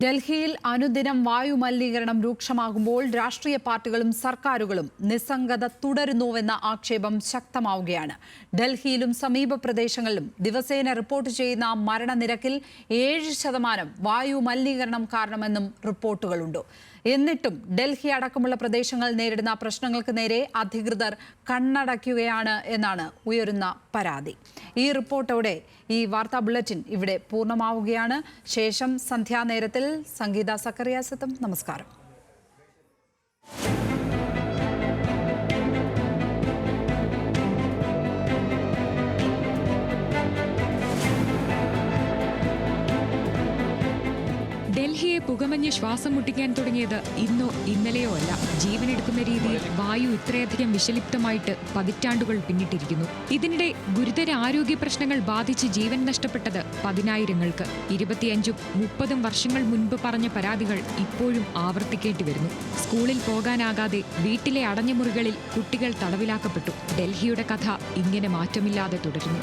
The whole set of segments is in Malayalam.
ഡൽഹിയിൽ അനുദിനം വായുമലിനീകരണം രൂക്ഷമാകുമ്പോൾ രാഷ്ട്രീയ പാർട്ടികളും സർക്കാരുകളും നിസ്സംഗത തുടരുന്നുവെന്ന ആക്ഷേപം ശക്തമാവുകയാണ്. ഡൽഹിയിലും സമീപ പ്രദേശങ്ങളിലും ദിവസേന റിപ്പോർട്ട് ചെയ്യുന്ന മരണനിരക്കിൽ 7% വായുമലിനീകരണം കാരണമെന്നും റിപ്പോർട്ടുകളുണ്ട്. എന്നിട്ടും ഡൽഹി അടക്കമുള്ള പ്രദേശങ്ങൾ നേരിടുന്ന പ്രശ്നങ്ങൾക്ക് നേരെ അധികൃതർ കണ്ണടയ്ക്കുകയാണ് എന്നാണ് ഉയരുന്ന പരാതി. ഈ റിപ്പോർട്ടോടെ ഈ വാർത്താ ബുള്ളറ്റിൻ ഇവിടെ പൂർണ്ണമാവുകയാണ്. ശേഷം സന്ധ്യാനേരത്തിൽ സംഗീത സക്കറിയാസത്തും. നമസ്കാരം. ഡൽഹിയെ പുകമഞ്ഞ് ശ്വാസം മുട്ടിക്കാൻ തുടങ്ങിയത് ഇന്നോ ഇന്നലെയോ അല്ല. ജീവനെടുക്കുന്ന രീതിയിൽ വായു ഇത്രയധികം വിഷലിപ്തമായിട്ട് പതിറ്റാണ്ടുകൾ പിന്നിട്ടിരിക്കുന്നു. ഇതിനിടെ ഗുരുതര ആരോഗ്യ പ്രശ്നങ്ങൾ ബാധിച്ച് ജീവൻ നഷ്ടപ്പെട്ടത് പതിനായിരങ്ങൾക്ക്. 25-30 വർഷങ്ങൾ മുൻപ് പറഞ്ഞ പരാതികൾ ഇപ്പോഴും ആവർത്തിക്കേണ്ടി വരുന്നു. സ്കൂളിൽ പോകാനാകാതെ വീട്ടിലെ അടഞ്ഞ മുറികളിൽ കുട്ടികൾ തടവിലാക്കപ്പെട്ടു. ഡൽഹിയുടെ കഥ ഇങ്ങനെ മാറ്റമില്ലാതെ തുടരുന്നു.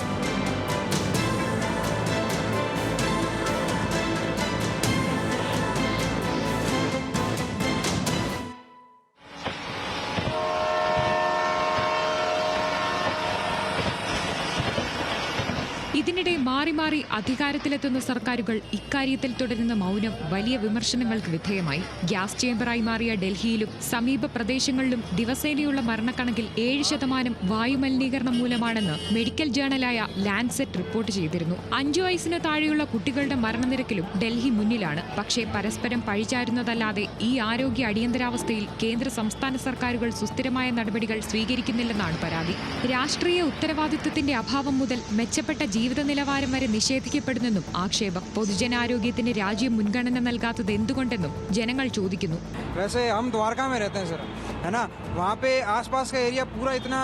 ഇതിനിടെ മാറി മാറി അധികാരത്തിലെത്തുന്ന സർക്കാരുകൾ ഇക്കാര്യത്തിൽ തുടരുന്ന മൗനം വലിയ വിമർശനങ്ങൾക്ക് വിധേയമായി. ഗ്യാസ് ചേംബറായി മാറിയ ഡൽഹിയിലും സമീപ പ്രദേശങ്ങളിലും ദിവസേനയുള്ള മരണക്കണക്കിൽ 7% വായുമലിനീകരണം മൂലമാണെന്ന് മെഡിക്കൽ ജേണലായ ലാൻസെറ്റ് റിപ്പോർട്ട് ചെയ്തിരുന്നു. 5 വയസ്സിന് താഴെയുള്ള കുട്ടികളുടെ മരണനിരക്കിലും ഡൽഹി മുന്നിലാണ്. പക്ഷേ പരസ്പരം പഴിചാരുന്നതല്ലാതെ ഈ ആരോഗ്യ അടിയന്തരാവസ്ഥയിൽ കേന്ദ്ര സംസ്ഥാന സർക്കാരുകൾ സുസ്ഥിരമായ നടപടികൾ സ്വീകരിക്കുന്നില്ലെന്നാണ് പരാതി. രാഷ്ട്രീയ ഉത്തരവാദിത്വത്തിന്റെ അഭാവം മുതൽ മെച്ചപ്പെട്ട ജീവിത നിലവാരം വരെ നിഷേധിക്കപ്പെടുന്നെന്നും ആക്ഷേപം. പൊതുജനാരോഗ്യത്തിന് രാജ്യം മുൻഗണന നൽകാത്തത് എന്തുകൊണ്ടെന്നും ജനങ്ങൾ ചോദിക്കുന്നു. वैसे हम द्वारका में रहते हैं सर, है ना, वहाँ पे आसपास का एरिया पूरा इतना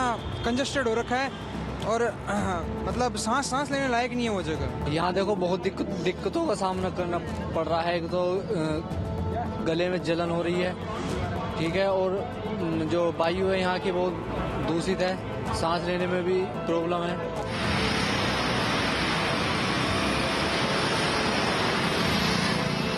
कंजस्टेड हो रखा है और मतलब सांस लेने लायक नहीं है वो जगह. यहाँ देखो बहुत दिक्कतों का सामना करना पड़ रहा है. एक तो गले में जलन हो रही है, ठीक है, और जो वायु है यहाँ की बहुत दूषित है, सांस लेने में भी प्रॉब्लम है.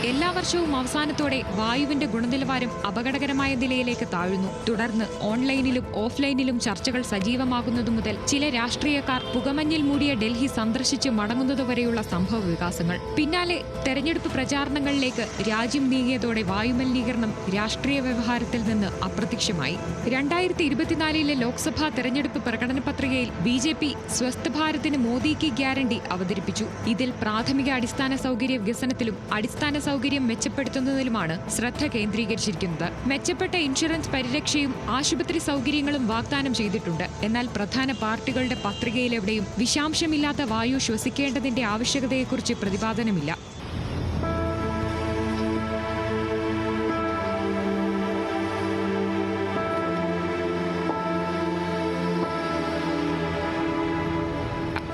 എല്ലാ വർഷവും അവസാനത്തോടെ വായുവിന്റെ ഗുണനിലവാരം അപകടകരമായ നിലയിലേക്ക് താഴുന്നു. തുടർന്ന് ഓൺലൈനിലും ഓഫ്ലൈനിലും ചർച്ചകൾ സജീവമാകുന്നതു മുതൽ ചില രാഷ്ട്രീയക്കാർ പുകമഞ്ഞിൽ മൂടിയ ഡൽഹി സന്ദർശിച്ച് മടങ്ങുന്നതുവരെയുള്ള സംഭവ വികാസങ്ങൾ. പിന്നാലെ തെരഞ്ഞെടുപ്പ് പ്രചാരണങ്ങളിലേക്ക് രാജ്യം നീങ്ങിയതോടെ വായുമലിനീകരണം രാഷ്ട്രീയ വ്യവഹാരത്തിൽ നിന്ന് അപ്രത്യക്ഷമായി. 2024 ലോക്സഭാ തെരഞ്ഞെടുപ്പ് പ്രകടന പത്രികയിൽ BJP സ്വസ്ഥ് ഭാരതിന് മോദി കി ഗ്യാരണ്ടി അവതരിപ്പിച്ചു. ഇതിൽ പ്രാഥമിക അടിസ്ഥാന സൗകര്യ വികസനത്തിലും അടിസ്ഥാന സൗകര്യം മെച്ചപ്പെടുത്തുന്നതിലുമാണ് ശ്രദ്ധ കേന്ദ്രീകരിച്ചിരിക്കുന്നത്. മെച്ചപ്പെട്ട ഇൻഷുറൻസ് പരിരക്ഷയും ആശുപത്രി സൗകര്യങ്ങളും വാഗ്ദാനം ചെയ്തിട്ടുണ്ട്. എന്നാൽ പ്രധാന പാർട്ടികളുടെ പത്രികയിലെവിടെയും വിഷാംശമില്ലാത്ത വായു ശ്വസിക്കേണ്ടതിന്റെ ആവശ്യകതയെക്കുറിച്ച് പ്രതിപാദനമില്ല.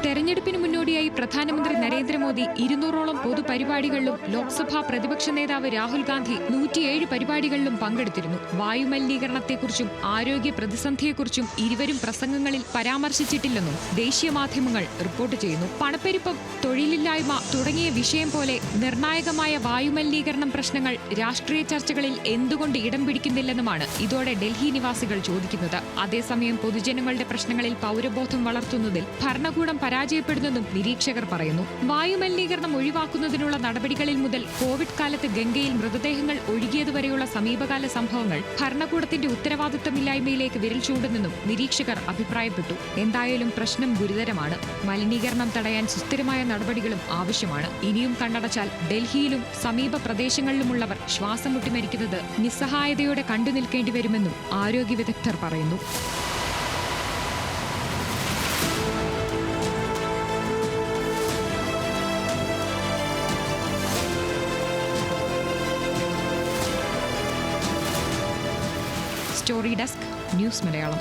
തെരഞ്ഞെടുപ്പിന് മുന്നോടിയായി പ്രധാനമന്ത്രി നരേന്ദ്രമോദി 200ഓളം പൊതുപരിപാടികളിലും ലോക്സഭാ പ്രതിപക്ഷ നേതാവ് രാഹുൽ ഗാന്ധി 107 പരിപാടികളിലും പങ്കെടുത്തിരുന്നു. വായുമലിനീകരണത്തെക്കുറിച്ചും ആരോഗ്യ പ്രതിസന്ധിയെക്കുറിച്ചും ഇരുവരും പ്രസംഗങ്ങളിൽ പരാമർശിച്ചിട്ടില്ലെന്നും ദേശീയ മാധ്യമങ്ങൾ റിപ്പോർട്ട് ചെയ്യുന്നു. പണപ്പെരുപ്പം, തൊഴിലില്ലായ്മ തുടങ്ങിയ വിഷയം പോലെ നിർണായകമായ വായുമലിനീകരണം പ്രശ്നങ്ങൾ രാഷ്ട്രീയ ചർച്ചകളിൽ എന്തുകൊണ്ട് ഇടം പിടിക്കുന്നില്ലെന്നുമാണ് ഇതോടെ ഡൽഹി നിവാസികൾ ചോദിക്കുന്നത്. അതേസമയം പൊതുജനങ്ങളുടെ പ്രശ്നങ്ങളിൽ പൗരബോധം വളർത്തുന്നതിൽ ഭരണകൂടം പരാജയപ്പെടുന്നെന്നും നിരീക്ഷകർ പറയുന്നു. വായുമലിനീകരണം ഒഴിവാക്കുന്നതിനുള്ള നടപടികളിൽ മുതൽ കോവിഡ് കാലത്ത് ഗംഗയിൽ മൃതദേഹങ്ങൾ ഒഴുകിയതുവരെയുള്ള സമീപകാല സംഭവങ്ങൾ ഭരണകൂടത്തിന്റെ ഉത്തരവാദിത്തമില്ലായ്മയിലേക്ക് വിരൽ ചൂണ്ടുന്നെന്നും നിരീക്ഷകർ അഭിപ്രായപ്പെട്ടു. എന്തായാലും പ്രശ്നം ഗുരുതരമാണ്. മലിനീകരണം തടയാൻ സുസ്ഥിരമായ നടപടികളും ആവശ്യമാണ്. ഇനിയും കണ്ണടച്ചാൽ ഡൽഹിയിലും സമീപ പ്രദേശങ്ങളിലുമുള്ളവർ ശ്വാസം മുട്ടി മരിക്കുന്നത് നിസ്സഹായതയോടെ കണ്ടുനിൽക്കേണ്ടി വരുമെന്നും ആരോഗ്യ വിദഗ്ധർ പറയുന്നു. Story desk, news Malayalam.